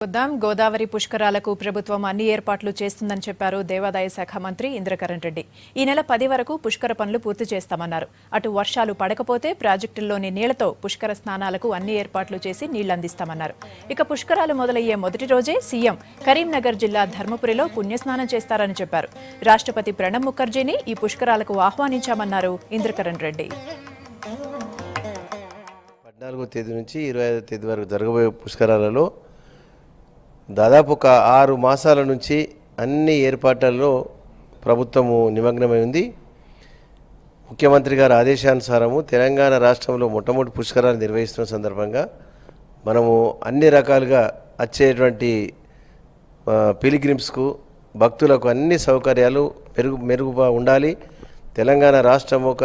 గోదావరి పుష్కరాలకు ప్రభుత్వం అన్ని ఏర్పాట్లు చేస్తుందని చెప్పారు దేవాదాయ శాఖ మంత్రి ఇంద్రకరణ్ రెడ్డి. ఈ నెల 10 వరకు పుష్కర పనులు పూర్తి చేస్తామన్నారు. అటు వర్షాలు పడకపోతే ప్రాజెక్టుల్లోని నీళ్లతో పుష్కర స్నానాలకు అన్ని ఏర్పాట్లు చేసి నీళ్లందిస్తామన్నారు. ఇక పుష్కరాలు మొదలయ్యే మొదటి రోజే సీఎం కరీంనగర్ జిల్లా ధర్మపురిలో పుణ్యస్నానం చేస్తారని చెప్పారు. రాష్ట్రపతి ప్రణబ్ ముఖర్జీని ఈ పుష్కరాలకు ఆహ్వానించామన్నారు ఇంద్రకరణ్ రెడ్డి. 14వ తేదీ నుంచి 25వ తేదీ వరకు జరగబోయే పుష్కరాలలో దాదాపు ఒక 6 మాసాల నుంచి అన్ని ఏర్పాట్లలో ప్రభుత్వము నిమగ్నమై ఉంది. ముఖ్యమంత్రి గారి ఆదేశానుసారము తెలంగాణ రాష్ట్రంలో మొట్టమొదటి పుష్కరాలు నిర్వహిస్తున్న సందర్భంగా మనము అన్ని రకాలుగా వచ్చేటువంటి పిలిగ్రిమ్స్కు భక్తులకు అన్ని సౌకర్యాలు మెరుగుగా ఉండాలి. తెలంగాణ రాష్ట్రం ఒక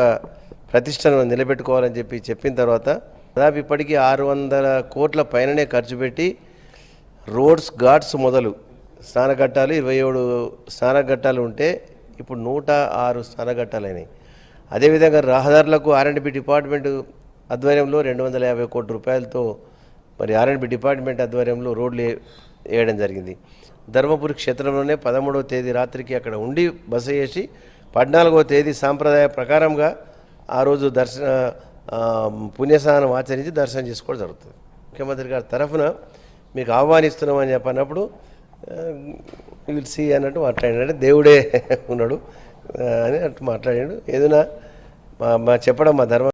ప్రతిష్టను నిలబెట్టుకోవాలని చెప్పిన తర్వాత దాదాపు ఇప్పటికీ 600 కోట్ల పైననే ఖర్చు పెట్టి రోడ్స్ ఘాట్స్ మొదలు స్నానఘట్టాలు 27 స్నానఘట్టాలు ఉంటే ఇప్పుడు 106 స్నానఘట్టాలు అయినాయి. అదేవిధంగా రహదారులకు R&B డిపార్ట్మెంట్ ఆధ్వర్యంలో 250 కోట్ల రూపాయలతో మరి R&B డిపార్ట్మెంట్ ఆధ్వర్యంలో రోడ్లు వేయడం జరిగింది. ధర్మపురి క్షేత్రంలోనే 13వ తేదీ రాత్రికి అక్కడ ఉండి బస చేసి 14వ తేదీ సాంప్రదాయ ప్రకారంగా ఆ రోజు పుణ్యస్నానం ఆచరించి దర్శనం చేసుకోవడం జరుగుతుంది. ముఖ్యమంత్రి గారి తరఫున మీకు ఆహ్వానిస్తున్నామని చెప్పినప్పుడు విల్ సీ అన్నట్టు మాట్లాడినాడు. దేవుడే ఉన్నాడు అని అట్టు మాట్లాడాడు. ఏదైనా చెప్పడం మా ధర్మం.